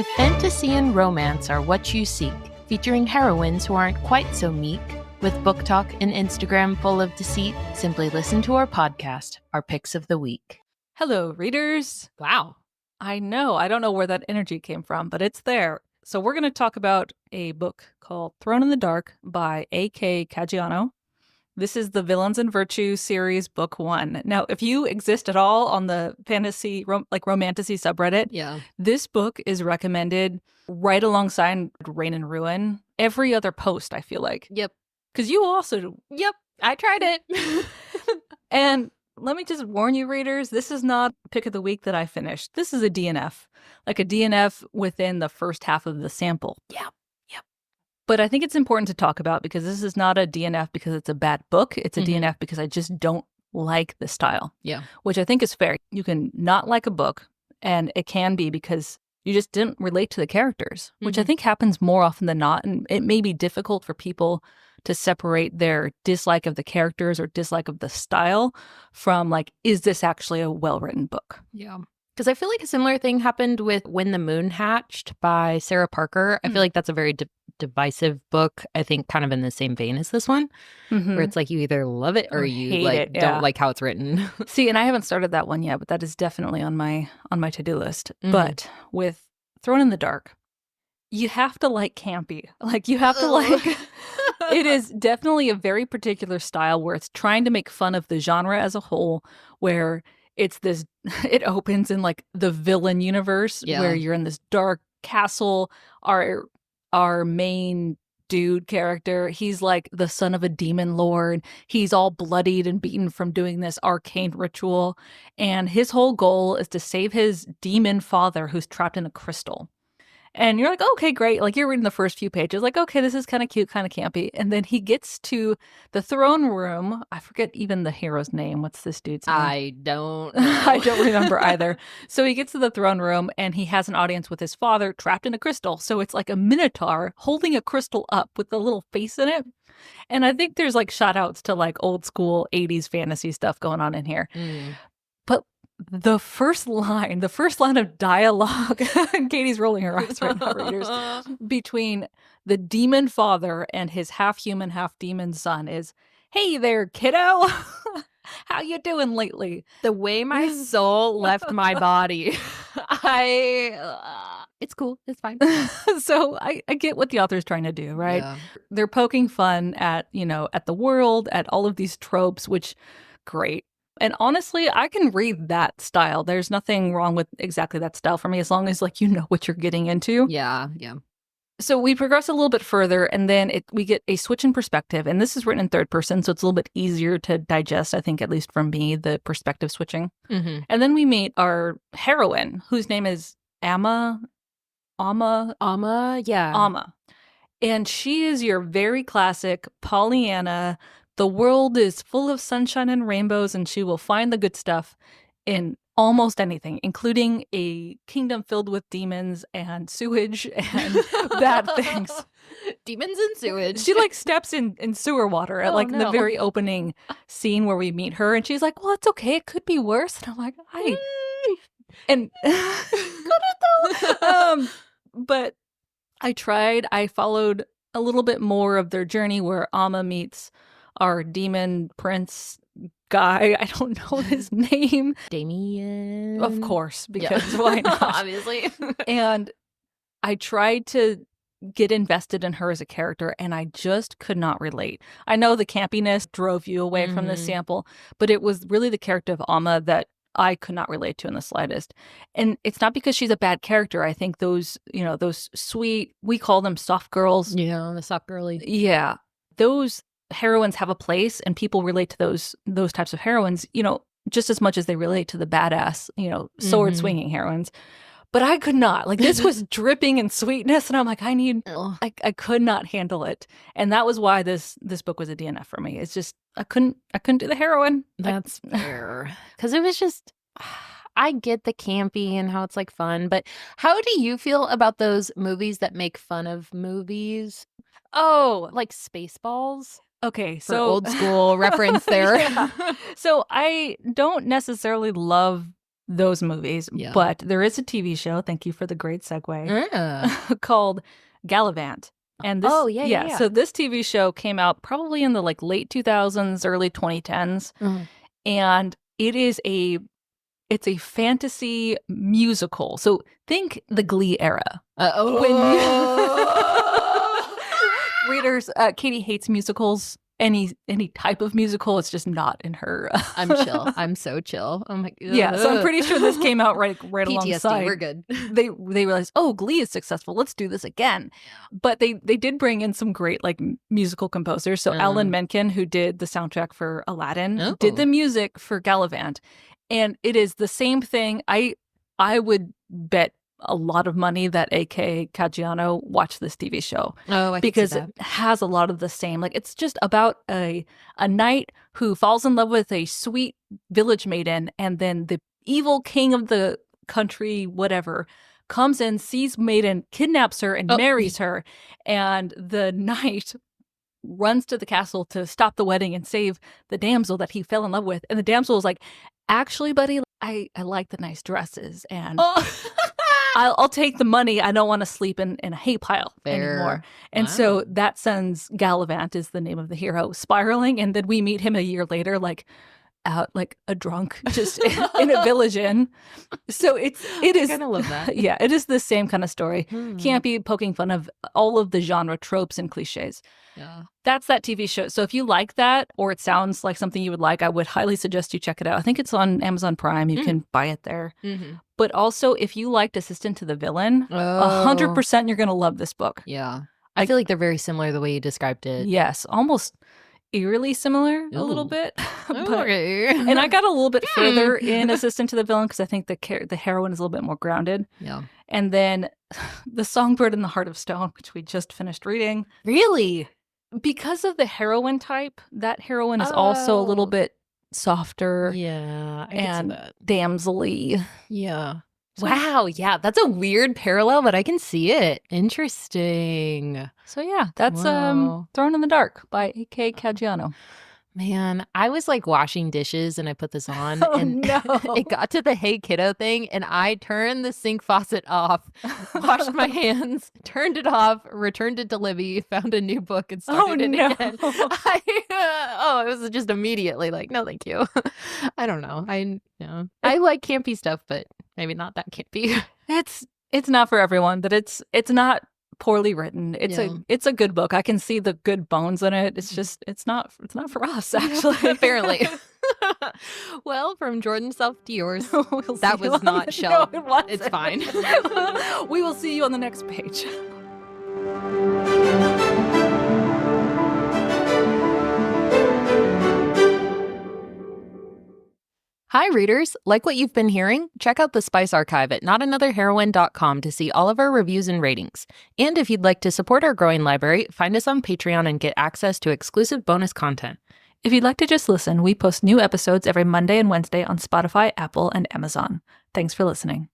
If fantasy and romance are what you seek, featuring heroines who aren't quite so meek, with book talk and Instagram full of deceit, simply listen to our podcast, Our Picks of the Week. Hello, readers. Wow. I know, I don't know where that energy came from, but it's there. So we're going to talk about a book called Thone in the Dark by A.K. Caggiano. This is the Villains and Virtue series, book 1. Now, if you exist at all on the fantasy, romantasy subreddit, this book is recommended right alongside Reign and Ruin. Every other post, I feel like. Yep. Because you also... Yep, I tried it. And let me just warn you, readers, this is not pick of the week that I finished. This is a DNF. Like a DNF within the first half of the sample. Yep. But I think it's important to talk about because this is not a DNF because it's a bad book. It's a DNF because I just don't like the style. Yeah. Which I think is fair. You can not like a book, and it can be because you just didn't relate to the characters, which I think happens more often than not. And it may be difficult for people to separate their dislike of the characters or dislike of the style from, like, is this actually a well-written book? Yeah. Because I feel like a similar thing happened with When the Moon Hatched by Sarah Parker. I feel like that's a very divisive book, I think kind of in the same vein as this one, where it's like you either love it or you don't like how it's written. See, and I haven't started that one yet, but that is definitely on my to-do list. But with Thone in the Dark, you have to like campy. Like, you have to like... It is definitely a very particular style where it's trying to make fun of the genre as a whole, where it's this, it opens in like the villain universe where you're in this dark castle. Our main dude character, he's like the son of a demon lord. He's all bloodied and beaten from doing this arcane ritual. And his whole goal is to save his demon father who's trapped in a crystal. And you're like, okay, great. Like, you're reading the first few pages, like, okay, this is kind of cute, kind of campy. And then he gets to the throne room. I forget even the hero's name. What's this dude's name? I don't know. I don't remember either. So he gets to the throne room and he has an audience with his father trapped in a crystal. So it's like a minotaur holding a crystal up with a little face in it. And I think there's like shout outs to like old school 80s fantasy stuff going on in here. But the first line of dialogue, and Katie's rolling her eyes right now, readers, between the demon father and his half-human, half-demon son is, "Hey there, kiddo. How you doing lately?" The way my soul left my body. It's cool. It's fine. So I get what the author's trying to do, right? Yeah. They're poking fun at, at the world, at all of these tropes, which, great. And honestly, I can read that style. There's nothing wrong with exactly that style for me, as long as, like, you know what you're getting into. Yeah. So we progress a little bit further, and then we get a switch in perspective. And this is written in third person, so it's a little bit easier to digest, I think, at least from me, the perspective switching. And then we meet our heroine, whose name is Amma. And she is your very classic Pollyanna. The world is full of sunshine and rainbows, and she will find the good stuff in almost anything, including a kingdom filled with demons and sewage and bad things. Demons and sewage. She like steps in sewer water at the very opening scene where we meet her, and she's like, "Well, it's okay. It could be worse." And I'm like, and but I tried. I followed a little bit more of their journey where Amma meets our demon prince guy. I don't know his name. Damien. Of course, because why not? Obviously. And I tried to get invested in her as a character, and I just could not relate. I know the campiness drove you away from this sample, but it was really the character of Amma that I could not relate to in the slightest. And it's not because she's a bad character. I think those sweet, we call them soft girls. Yeah, the soft girly. Yeah. Those heroines have a place, and people relate to those types of heroines, just as much as they relate to the badass, sword swinging heroines. But I could not. Like, this was dripping in sweetness, and I'm like, I could not handle it. And that was why this book was a DNF for me. It's just I couldn't do the heroine. That's fair. Because it was just, I get the campy and how it's like fun, but how do you feel about those movies that make fun of movies? Oh, like Spaceballs? Okay, For old school reference there. Yeah. So I don't necessarily love those movies. Yeah. But there is a TV show, thank you for the great segue, called Galavant. And this, yeah. So this TV show came out probably in the like late 2000s, early 2010s. And it's a fantasy musical. So think the Glee era. Readers, Katie hates musicals. Any type of musical, it's just not in her. I'm chill. I'm so chill. I'm like, yeah. So I'm pretty sure this came out right PTSD, alongside. We're good. They realized, oh, Glee is successful. Let's do this again. But they did bring in some great like musical composers. So Alan Menken, who did the soundtrack for Aladdin, did the music for Galavant, and it is the same thing. I would bet a lot of money that A.K. Caggiano watched this TV show. Oh, I because can see that. it has a lot of the same. Like it's just about a knight who falls in love with a sweet village maiden, and then the evil king of the country, whatever, comes in, sees maiden, kidnaps her, and marries her. And the knight runs to the castle to stop the wedding and save the damsel that he fell in love with. And the damsel is like, actually, buddy, I like the nice dresses, and I'll take the money. I don't want to sleep in a hay pile anymore. And so that sends Galavant, is the name of the hero, spiraling. And then we meet him a year later, like out like a drunk, just in a village inn. So it is. I kind of love that. Yeah, it is the same kind of story. Campy, poking fun of all of the genre tropes and cliches. Yeah. That's that TV show. So if you like that, or it sounds like something you would like, I would highly suggest you check it out. I think it's on Amazon Prime. You can buy it there. But also, if you liked Assistant to the Villain, 100% you're going to love this book. Yeah. I feel like they're very similar the way you described it. Yes, almost eerily similar a little bit. Okay. And I got a little bit further in Assistant to the Villain because I think the heroine is a little bit more grounded. Yeah. And then The Songbird and the Heart of Stone, which we just finished reading. Really? Because of the heroine type, that heroine is also a little bit softer. Yeah. I and can see that. damsel-y. Yeah. Wow. Yeah. That's a weird parallel, but I can see it. Interesting. So yeah, that's Thrown in the Dark by A.K. Caggiano. Man, I was like washing dishes and I put this on and no. it got to the Hey Kiddo thing and I turned the sink faucet off, washed my hands, turned it off, returned it to Libby, found a new book and started it again. It was just immediately like, no, thank you. I don't know. I like campy stuff, but maybe not that campy. It's not for everyone, but it's not poorly written. It's a good book. I can see the good bones in it. It's just it's not for us, actually. Apparently. Well, from Jordan's self to yours, that was not shelved. No, it wasn't. It's fine. We will see you on the next page. Hi, readers. Like what you've been hearing? Check out the Spice Archive at notanotherheroine.com to see all of our reviews and ratings. And if you'd like to support our growing library, find us on Patreon and get access to exclusive bonus content. If you'd like to just listen, we post new episodes every Monday and Wednesday on Spotify, Apple, and Amazon. Thanks for listening.